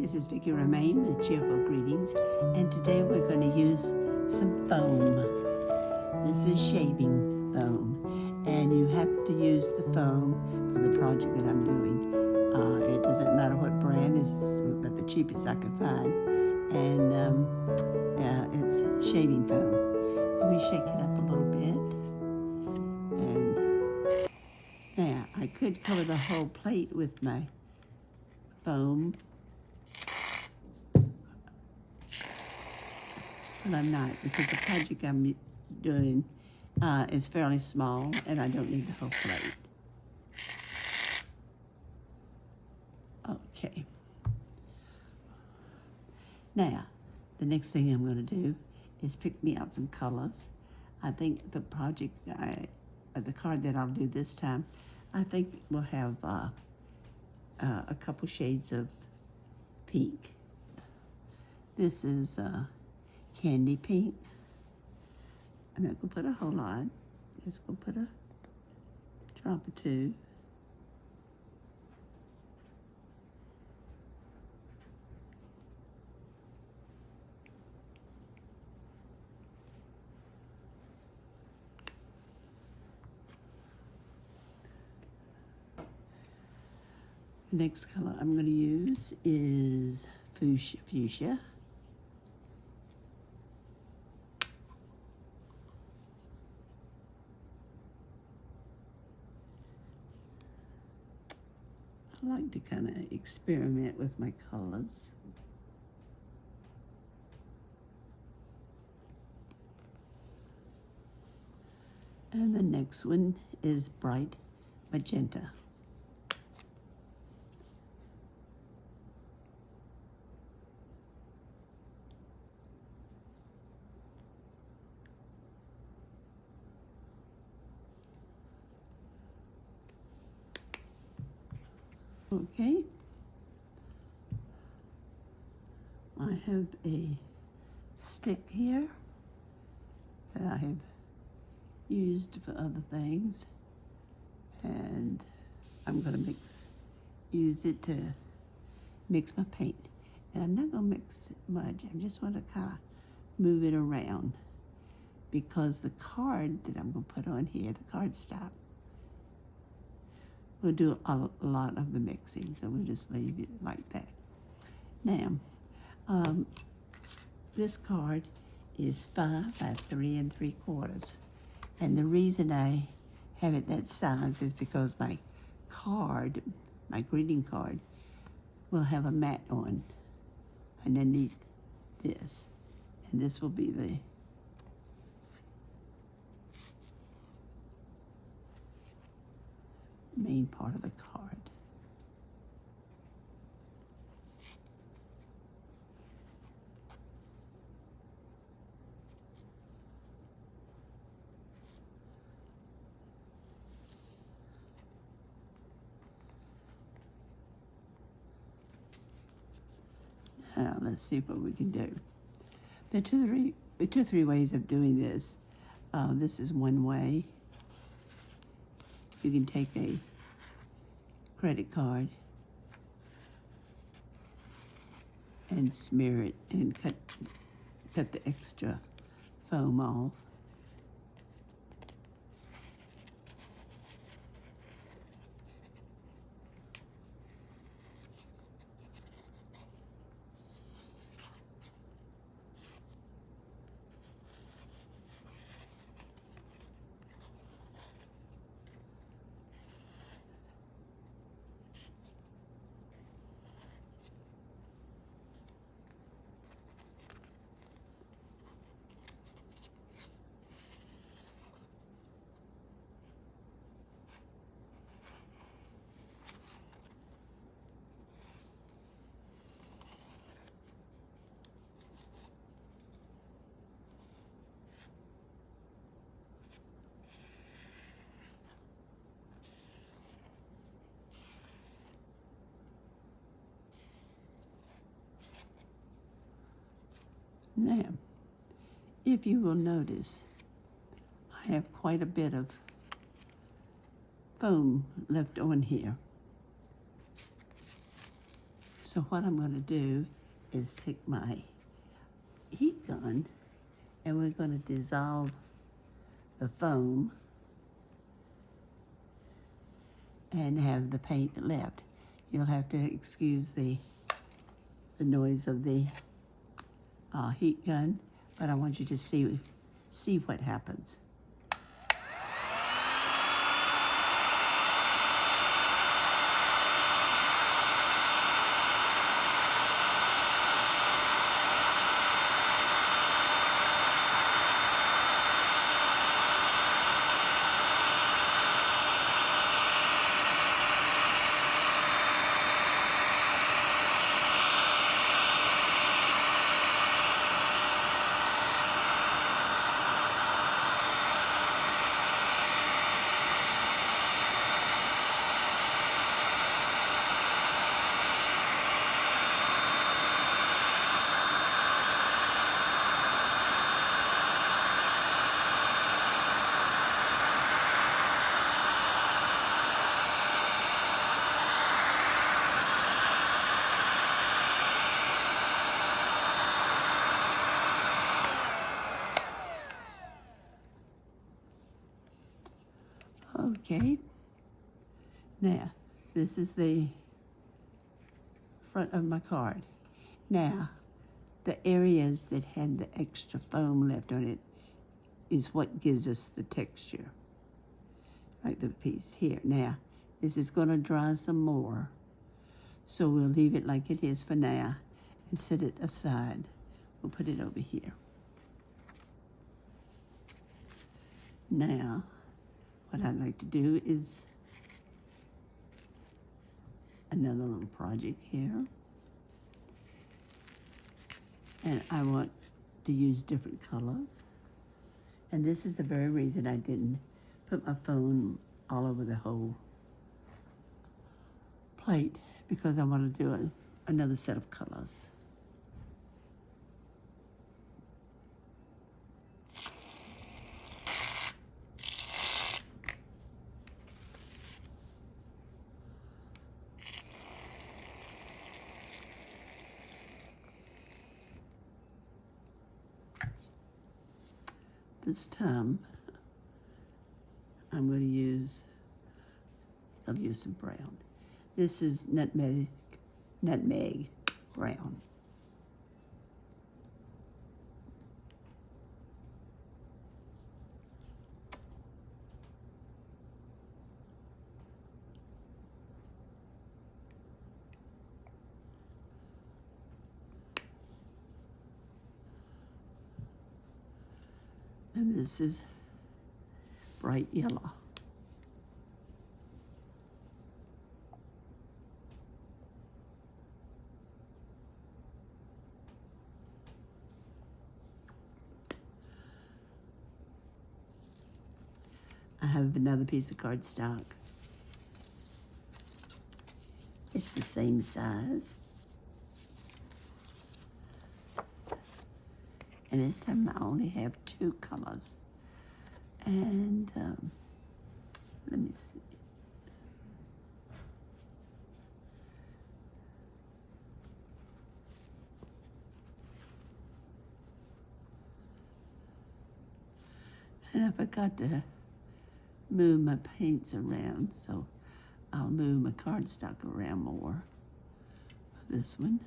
This is Vicky Romaine with Cheerful Greetings, and today we're going to use some foam. This is shaving foam, and you have to use the foam for the project that I'm doing. It doesn't matter what brand is, but the cheapest I could find, and it's shaving foam. So we shake it up a little bit, and now I could cover the whole plate with my foam, but I'm not, because the project I'm doing is fairly small and I don't need the whole plate. Okay. Now, the next thing I'm going to do is pick me out some colors. I think the project, the card that I'll do this time, I think will have a couple shades of pink. This is candy pink. I'm not going to put a whole lot. Just going to put a drop or two. The next color I'm going to use is fuchsia. I like to kind of experiment with my colors. And the next one is bright magenta. Okay, I have a stick here that I have used for other things, and I'm going to use it to mix my paint. And I'm not going to mix it much, I just want to kind of move it around, because the card that I'm going to put on here, the cardstock, we'll do a lot of the mixing, so we'll just leave it like that. Now, this card is 5 by 3 3/4, and the reason I have it that size is because my card, my greeting card, will have a mat on underneath this, and this will be the main part of the card. Now let's see what we can do. There are two or three ways of doing this. This is one way. You can take a credit card and smear it and cut the extra foam off. Now, if you will notice, I have quite a bit of foam left on here. So what I'm going to do is take my heat gun and we're going to dissolve the foam and have the paint left. You'll have to excuse the noise of the heat gun, but I want you to see what happens. Okay, now this is the front of my card. Now, the areas that had the extra foam left on it is what gives us the texture, like the piece here. Now, this is going to dry some more, so we'll leave it like it is for now and set it aside. We'll put it over here. Now, what I'd like to do is another little project here. And I want to use different colors. And this is the very reason I didn't put my phone all over the whole plate, because I want to do another set of colors. This time, I'll use some brown. This is nutmeg brown. And this is bright yellow. I have another piece of cardstock. It's the same size. And this time I only have 2 colors. And let me see. And I forgot to move my paints around, so I'll move my cardstock around more for this one.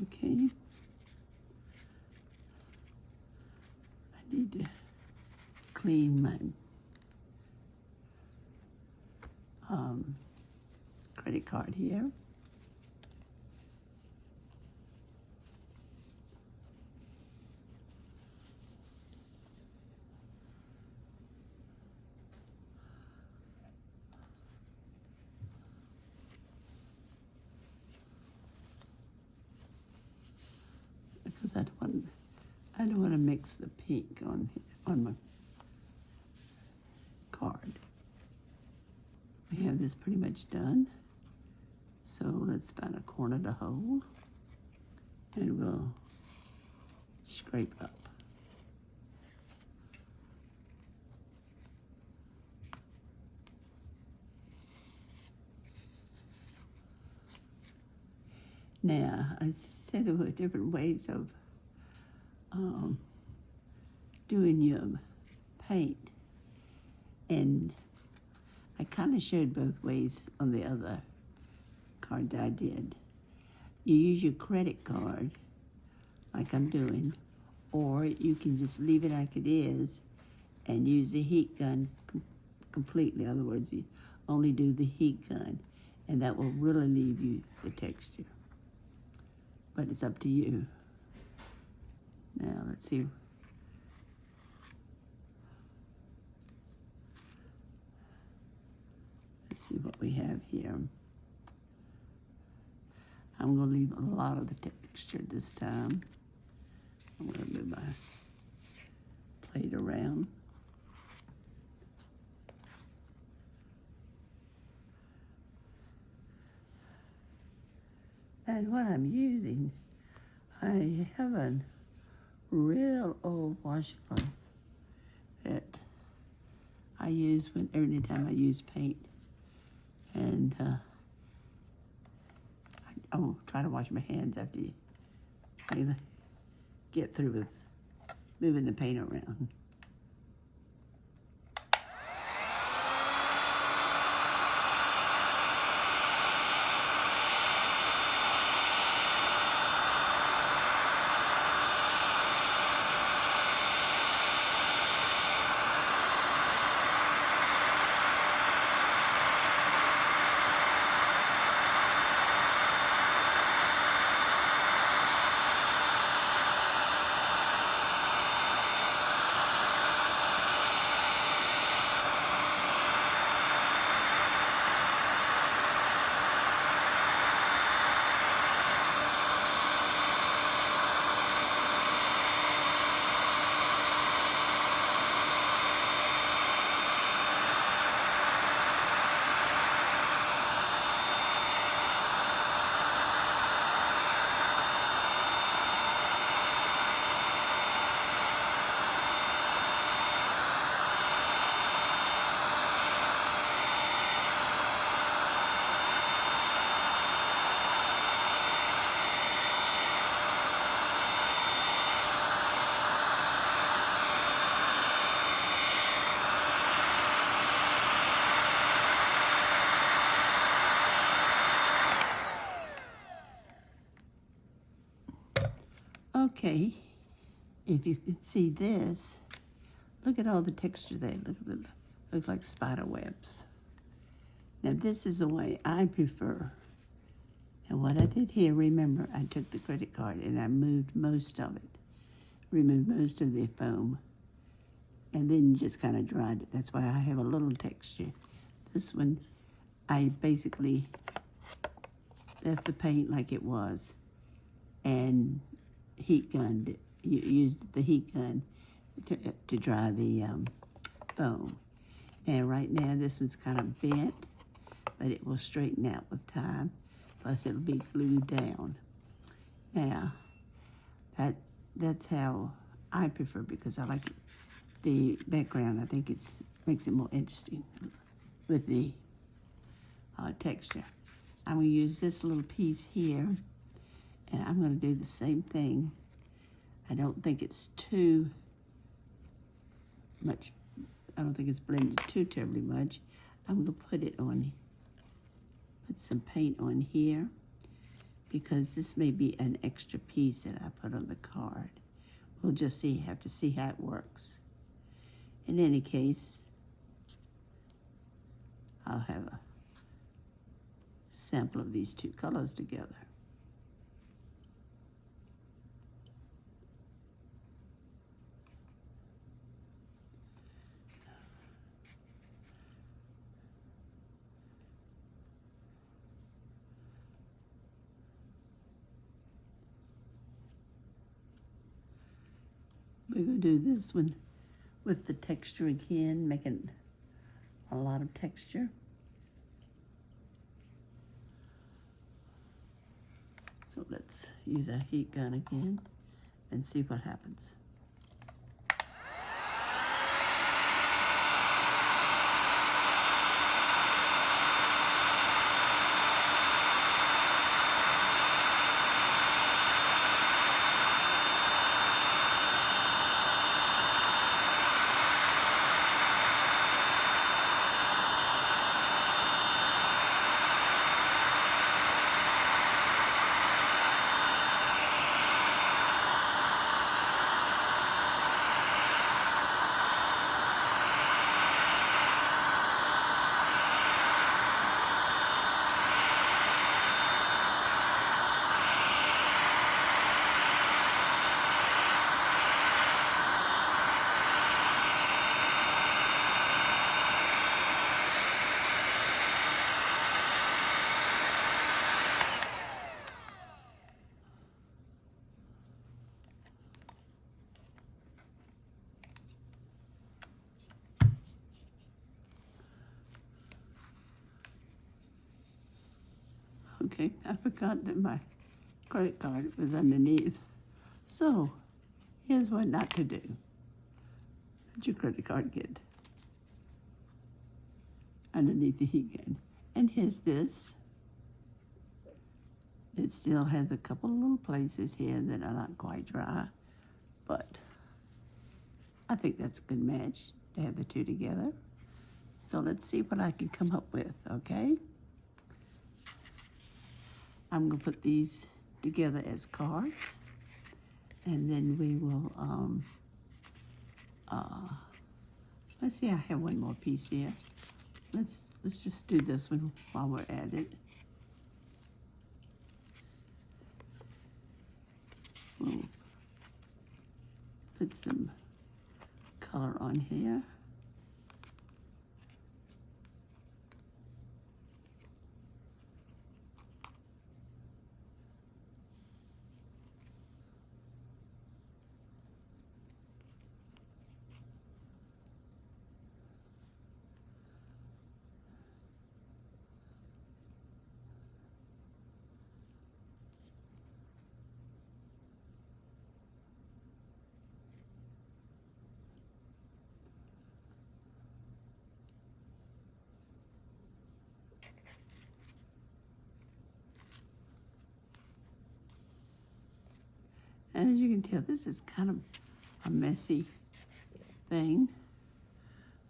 Okay. I need to clean my credit card here. I don't want to mix the pink on my card. We have this pretty much done. So let's find a corner to hold, and we'll scrape up. Now, I said there were different ways of doing your paint, and I kind of showed both ways on the other card that I did. You use your credit card, like I'm doing, or you can just leave it like it is and use the heat gun completely. In other words, you only do the heat gun, and that will really leave you the texture. But it's up to you. Now, let's see. Let's see what we have here. I'm going to leave a lot of the texture this time. I'm going to move my plate around. And what I'm using, I have a real old washcloth that I use every time I use paint. And I will try to wash my hands after you get through with moving the paint around. Okay, if you can see this, look at all the texture there. Look at looks like spider webs. Now this is the way I prefer. And what I did here, remember, I took the credit card and I moved most of it, removed most of the foam, and then just kind of dried it. That's why I have a little texture. This one, I basically left the paint like it was and heat gunned it. You used the heat gun to dry the foam. And right now this one's kind of bent, but it will straighten out with time. Plus it'll be glued down. Now, that's how I prefer, because I like the background. I think it makes it more interesting with the texture. I'm going to use this little piece here, and I'm going to do the same thing. I don't think it's too much. I don't think it's blended too terribly much. I'm going to put some paint on here, because this may be an extra piece that I put on the card. We'll just have to see how it works. In any case, I'll have a sample of these two colors together. We're going to do this one with the texture again, making a lot of texture. So let's use a heat gun again and see what happens. Okay, I forgot that my credit card was underneath. So, here's what not to do. Let your credit card get underneath the heat gun. And here's this. It still has a couple of little places here that are not quite dry, but I think that's a good match to have the two together. So let's see what I can come up with, okay? I'm gonna put these together as cards, and then we will, let's see, I have one more piece here. Let's just do this one while we're at it. We'll put some color on here. And as you can tell, this is kind of a messy thing.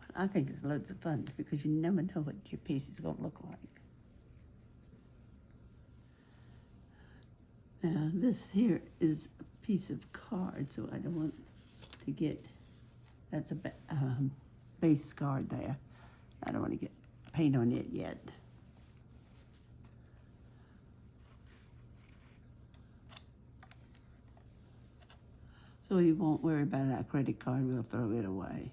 But I think it's loads of fun because you never know what your piece is going to look like. Now, this here is a piece of card, so I don't want to get, that's a base card there. I don't want to get paint on it yet. So you won't worry about our credit card, we'll throw it away.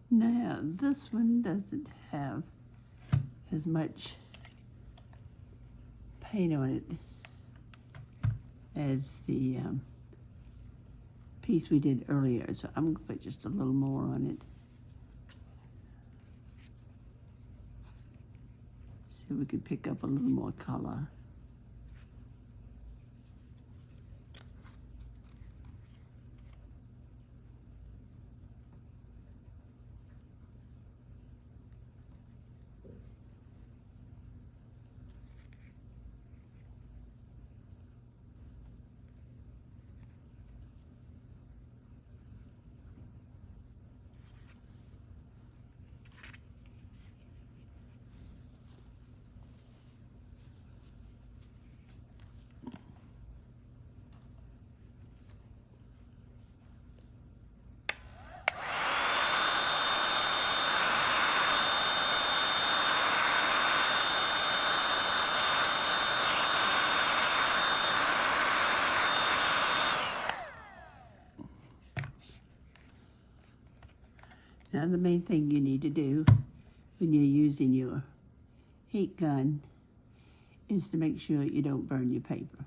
Now, this one doesn't have as much paint on it as the piece we did earlier, so I'm gonna put just a little more on it. See if we can pick up a little more color. Now the main thing you need to do when you're using your heat gun is to make sure you don't burn your paper.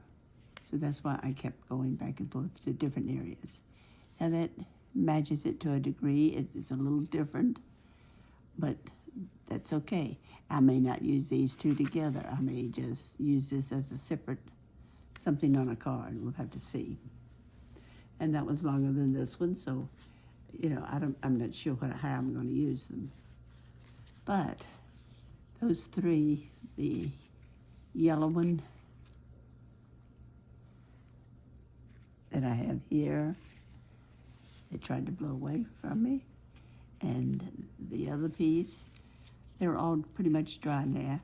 So that's why I kept going back and forth to different areas. And that matches it to a degree. It's a little different, but that's okay. I may not use these two together. I may just use this as a separate something on a card. We'll have to see. And that was longer than this one, so I'm not sure how I'm going to use them. But those three, the yellow one that I have here, it tried to blow away from me, and the other piece, they're all pretty much dry now,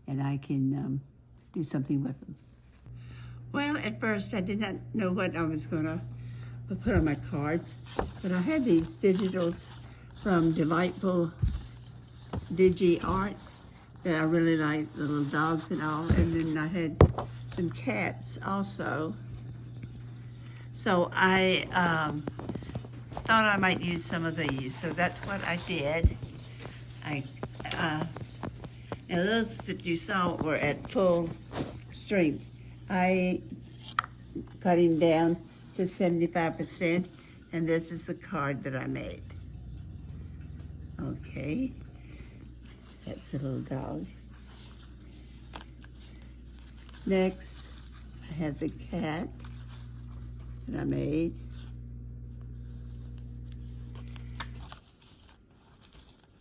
and I can do something with them. Well, at first I did not know what I was going to put on my cards, but I had these digitals from Delightful Digiart that I really like, the little dogs and all, and then I had some cats also. So I thought I might use some of these, so that's what I did. Now those that you saw were at full strength. I cut him down to 75%, and this is the card that I made. Okay, that's the little dog. Next, I have the cat that I made.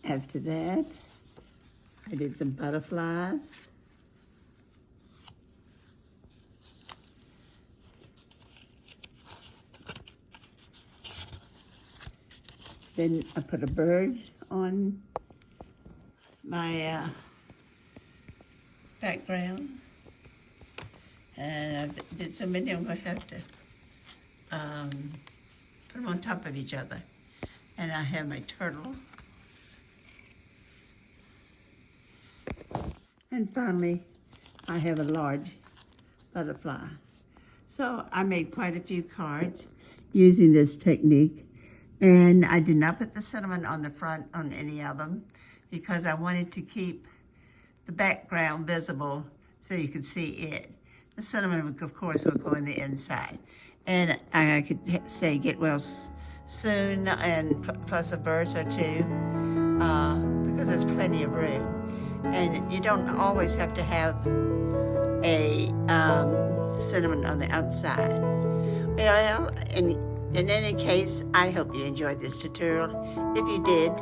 After that, I did some butterflies. Then I put a bird on my background. And I did so many I'm going to have to put them on top of each other. And I have my turtle. And finally, I have a large butterfly. So I made quite a few cards using this technique. And I did not put the cinnamon on the front on any of them because I wanted to keep the background visible so you could see it. The cinnamon, of course, will go in the inside. And I could say get well soon and plus a verse or two because there's plenty of room. And you don't always have to have a cinnamon on the outside. Well, in any case, I hope you enjoyed this tutorial. If you did,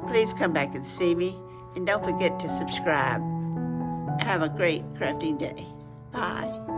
please come back and see me. And don't forget to subscribe. Have a great crafting day. Bye.